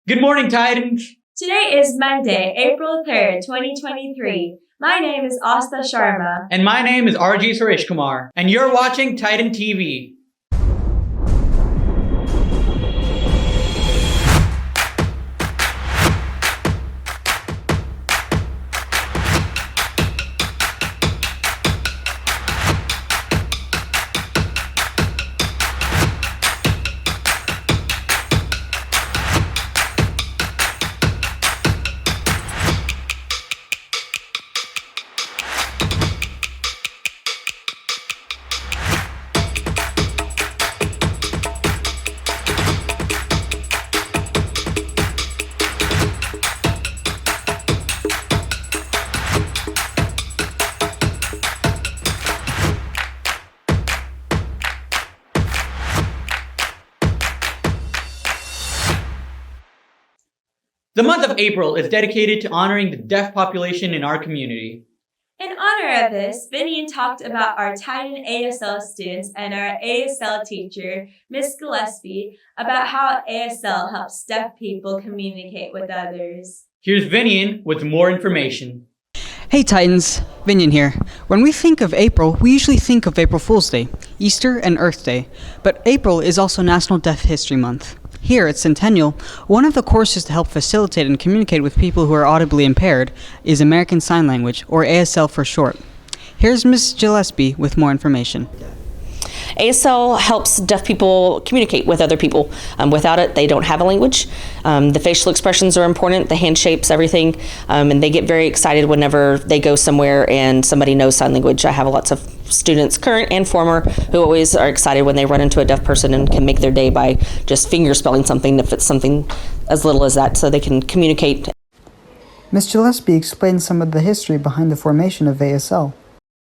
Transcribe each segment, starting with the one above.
Good morning, Titans. Today is Monday, April 3rd, 2023. My name is Asta Sharma. And my name is RG Suresh Kumar. And you're watching Titan TV. The month of April is dedicated to honoring the deaf population in our community. In honor of this, Vinian talked about our Titan ASL students and our ASL teacher, Ms. Gillespie, about how ASL helps deaf people communicate with others. Here's Vinian with more information. Hey Titans, Vinian here. When we think of April, we usually think of April Fool's Day, Easter, and Earth Day. But April is also National Deaf History Month. Here at Centennial, one of the courses to help facilitate and communicate with people who are audibly impaired is American Sign Language, or ASL for short. Here's Ms. Gillespie with more information. ASL helps deaf people communicate with other people. Without it, they don't have a language. The facial expressions are important, the hand shapes, everything, and they get very excited whenever they go somewhere and somebody knows sign language. I have lots of students, current and former, who always are excited when they run into a deaf person and can make their day by just finger spelling something, if it's something as little as that, so they can communicate. Ms. Gillespie explained some of the history behind the formation of ASL.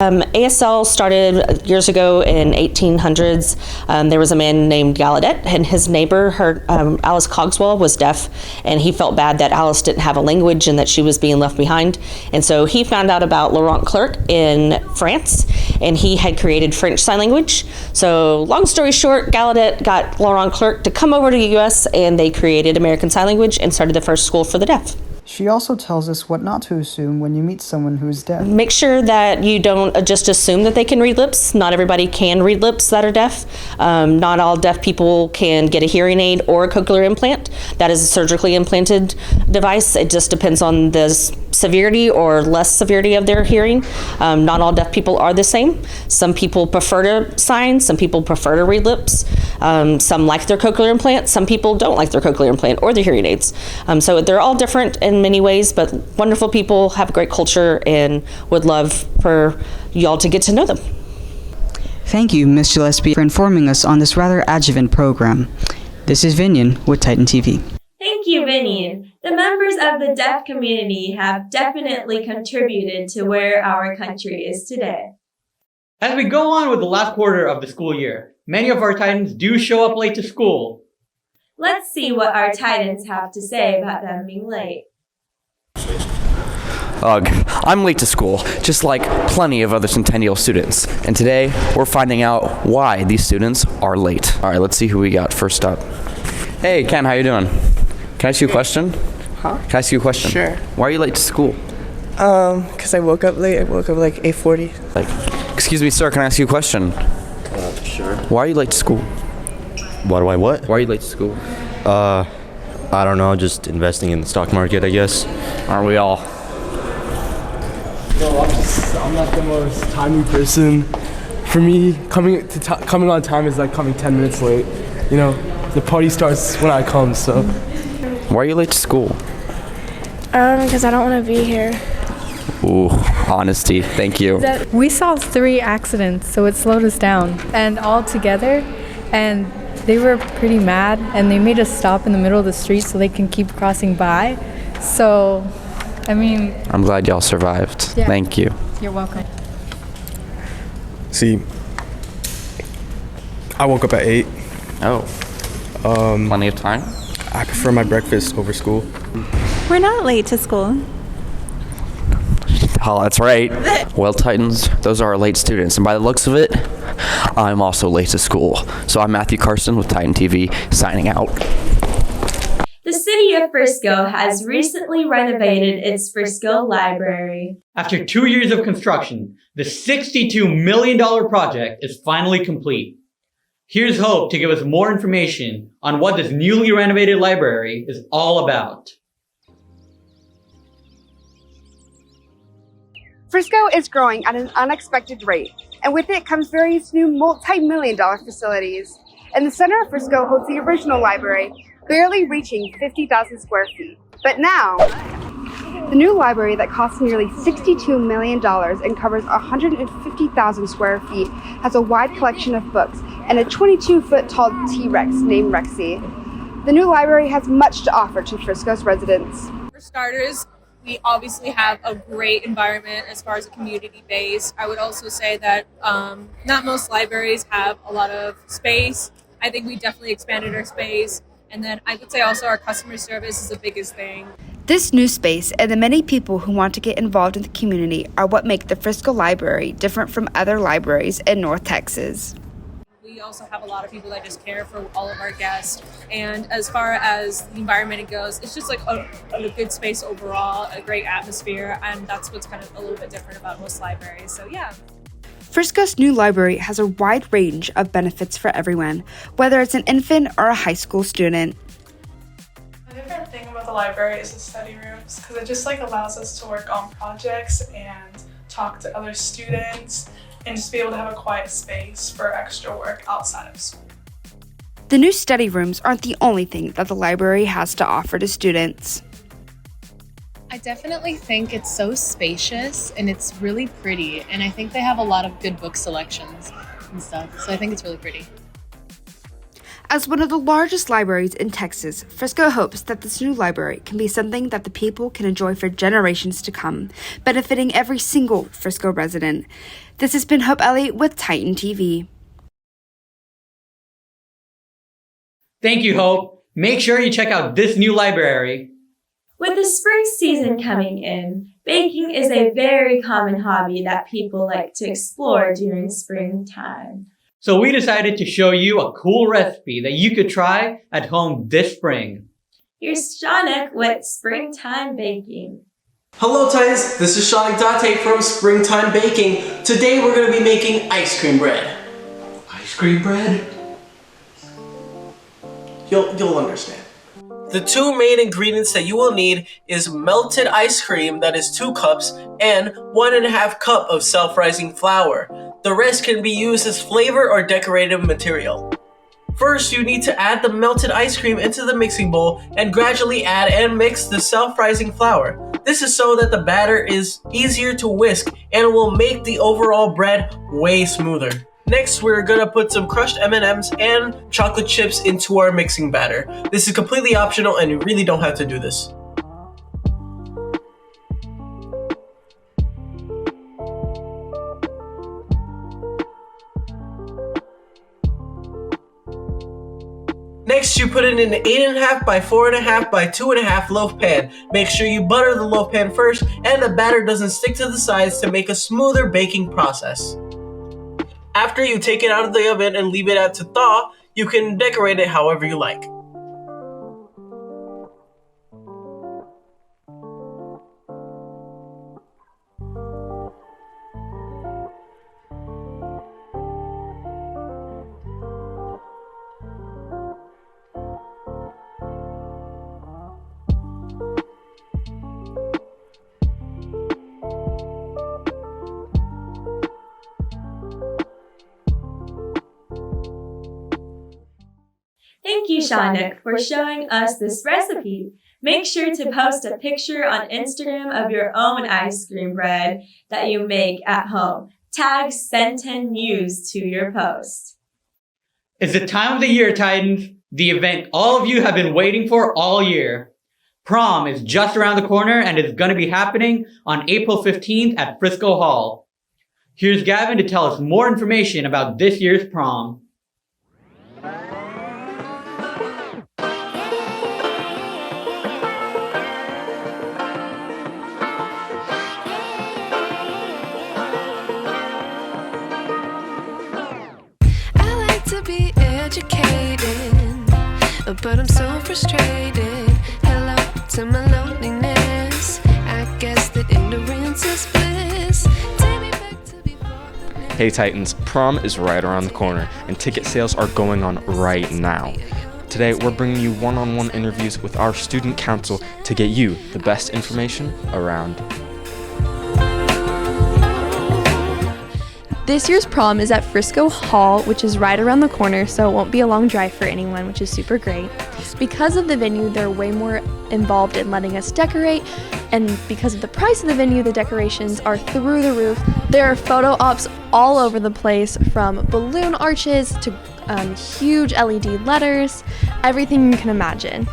ASL started years ago in 1800s. There was a man named Gallaudet, and his neighbor, Alice Cogswell, was deaf, and he felt bad that Alice didn't have a language and that she was being left behind. And so he found out about Laurent Clerc in France, and he had created French Sign Language. So long story short, Gallaudet got Laurent Clerc to come over to the U.S., and they created American Sign Language and started the first school for the deaf. She also tells us what not to assume when you meet someone who is deaf. Make sure that you don't just assume that they can read lips. Not everybody can read lips that are deaf. Not all deaf people can get a hearing aid or a cochlear implant. That is a surgically implanted device. It just depends on the severity or less severity of their hearing. Not all deaf people are the same. Some people prefer to sign. Some people prefer to read lips. Some like their cochlear implant. Some people don't like their cochlear implant or their hearing aids. So they're all different in many ways, but wonderful people, have a great culture, and would love for y'all to get to know them. Thank you, Ms. Gillespie, for informing us on this rather adjuvant program. This is Vinian with Titan TV. Thank you, Vinian. The members of the deaf community have definitely contributed to where our country is today. As we go on with the last quarter of the school year, many of our Titans do show up late to school. Let's see what our Titans have to say about them being late. Ugh, I'm late to school, just like plenty of other Centennial students. And today, we're finding out why these students are late. All right, let's see who we got first up. Hey, Ken, how you doing? Can I ask you a question? Huh? Can I ask you a question? Sure. Why are you late to school? Because I woke up late. I woke up like 8:40. Excuse me, sir, can I ask you a question? Sure. Why are you late to school? Why do I what? Why are you late to school? I don't know, just investing in the stock market, I guess. Aren't we all? No, I'm not the most timely person. For me, coming on time is like coming 10 minutes late. You know, the party starts when I come, so. Why are you late to school? Because I don't want to be here. Ooh, honesty. Thank you. We saw 3 accidents, so it slowed us down. And all together, and they were pretty mad, and they made us stop in the middle of the street so they can keep crossing by. So, I mean... I'm glad y'all survived. Yeah. Thank you. You're welcome. See, I woke up at 8. Oh. Plenty of time? I prefer my breakfast over school. We're not late to school. Oh, that's right. Well, Titans, those are our late students. And by the looks of it, I'm also late to school. So I'm Matthew Carson with Titan TV, signing out. The city City of Frisco has recently renovated its Frisco Library. After 2 years of construction, the $62 million project is finally complete. Here's Hope to give us more information on what this newly renovated library is all about. Frisco is growing at an unexpected rate, and with it comes various new multi-million-dollar facilities. And the center of Frisco holds the original library, barely reaching 50,000 square feet. But now, the new library that costs nearly $62 million and covers 150,000 square feet has a wide collection of books and a 22-foot tall T-Rex named Rexy. The new library has much to offer to Frisco's residents. For starters, we obviously have a great environment as far as a community base. I would also say that not most libraries have a lot of space. I think we definitely expanded our space. And then I would say also our customer service is the biggest thing. This new space and the many people who want to get involved in the community are what make the Frisco Library different from other libraries in North Texas. We also have a lot of people that just care for all of our guests. And as far as the environment goes, it's just like a good space overall, a great atmosphere, and that's what's kind of a little bit different about most libraries. So yeah. Frisco's new library has a wide range of benefits for everyone, whether it's an infant or a high school student. My favorite thing about the library is the study rooms, because it just allows us to work on projects and talk to other students and just be able to have a quiet space for extra work outside of school. The new study rooms aren't the only thing that the library has to offer to students. I definitely think it's so spacious and it's really pretty, and I think they have a lot of good book selections and stuff, so I think it's really pretty. As one of the largest libraries in Texas, Frisco hopes that this new library can be something that the people can enjoy for generations to come, benefiting every single Frisco resident. This has been Hope Elliott with Titan TV. Thank you, Hope. Make sure you check out this new library. With the spring season coming in, baking is a very common hobby that people like to explore during springtime. So we decided to show you a cool recipe that you could try at home this spring. Here's Shanak with springtime baking. Hello Titans, this is Shanak Date from Springtime Baking. Today we're going to be making ice cream bread. Ice cream bread? You'll understand. The two main ingredients that you will need is melted ice cream, that is 2 cups, and 1.5 cup of self-rising flour. The rest can be used as flavor or decorative material. First, you need to add the melted ice cream into the mixing bowl and gradually add and mix the self-rising flour. This is so that the batter is easier to whisk and will make the overall bread way smoother. Next, we're gonna put some crushed M&Ms and chocolate chips into our mixing batter. This is completely optional and you really don't have to do this. Next, you put it in an 8.5 by 4.5 by 2.5 loaf pan. Make sure you butter the loaf pan first and the batter doesn't stick to the sides to make a smoother baking process. After you take it out of the oven and leave it out to thaw, you can decorate it however you like. Thank you, Shanak, for showing us this recipe. Make sure to post a picture on Instagram of your own ice cream bread that you make at home. Tag Senten News to your post. It's the time of the year, Titans. The event all of you have been waiting for all year. Prom is just around the corner and is going to be happening on April 15th at Frisco Hall. Here's Gavin to tell us more information about this year's prom. Educated, but I'm so frustrated. Hell, Hey Titans, prom is right around the corner and ticket sales are going on right now. Today we're bringing you one-on-one interviews with our student council to get you the best information around. This year's prom is at Frisco Hall, which is right around the corner, so it won't be a long drive for anyone, which is super great. Because of the venue, they're way more involved in letting us decorate, and because of the price of the venue, the decorations are through the roof. There are photo ops all over the place, from balloon arches to huge LED letters, everything you can imagine.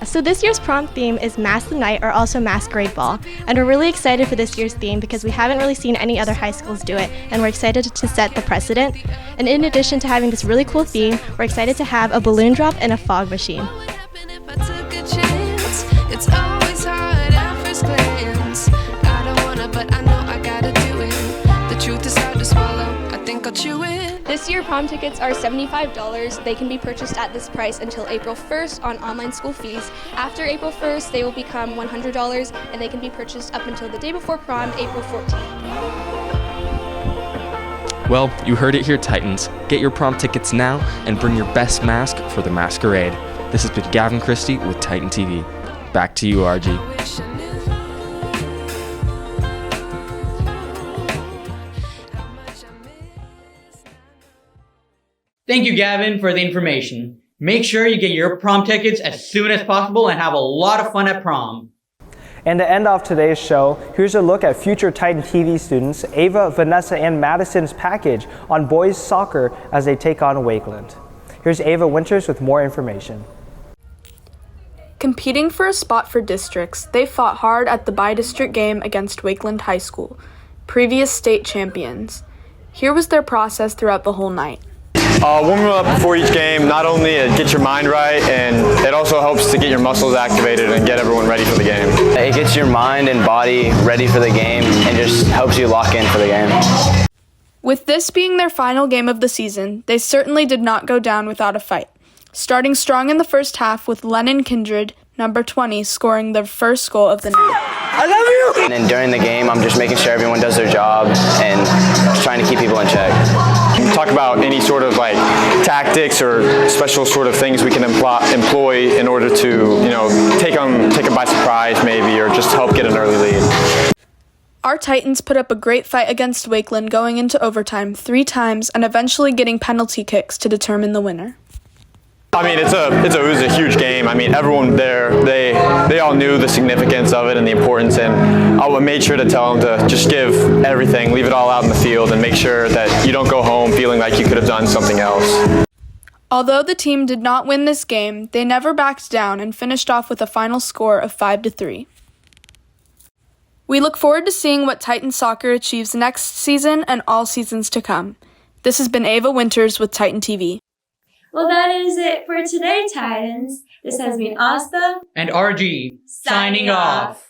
So this year's prom theme is Mask the Night, or also Masquerade Ball. And we're really excited for this year's theme because we haven't really seen any other high schools do it, and we're excited to set the precedent. And in addition to having this really cool theme, we're excited to have a balloon drop and a fog machine. It's always hard at first glance. I don't wanna, but I know I gotta do it. The truth is hard to swallow. I think I'll chew it. This year, prom tickets are $75. They can be purchased at this price until April 1st on online school fees. After April 1st, they will become $100, and they can be purchased up until the day before prom, April 14th. Well, you heard it here, Titans. Get your prom tickets now and bring your best mask for the masquerade. This has been Gavin Christie with Titan TV. Back to you, RG. Thank you, Gavin, for the information. Make sure you get your prom tickets as soon as possible and have a lot of fun at prom. And to end off today's show, here's a look at future Titan TV students Ava, Vanessa, and Madison's package on boys soccer as they take on Wakeland. Here's Ava Winters with more information. Competing for a spot for districts, they fought hard at the bi-district game against Wakeland High School, previous state champions. Here was their process throughout the whole night. Warming up before each game, not only gets your mind right, and it also helps to get your muscles activated and get everyone ready for the game. It gets your mind and body ready for the game and just helps you lock in for the game. With this being their final game of the season, they certainly did not go down without a fight. Starting strong in the first half with Lennon Kindred, number 20, scoring their first goal of the night. I love you! And then during the game, I'm just making sure everyone does their job and just trying to keep people in check. Talk about any sort of like tactics or special sort of things we can employ in order to, take them by surprise maybe, or just help get an early lead. Our Titans put up a great fight against Wakeland, going into overtime 3 times and eventually getting penalty kicks to determine the winner. I mean, it was a huge game. I mean, everyone there, they all knew the significance of it and the importance, and I made sure to tell them to just give everything, leave it all out in the field, and make sure that you don't go home feeling like you could have done something else. Although the team did not win this game, they never backed down and finished off with a final score of 5-3. We look forward to seeing what Titan Soccer achieves next season and all seasons to come. This has been Ava Winters with Titan TV. Well, that is it for today, Titans. This has been Asta and RG signing off.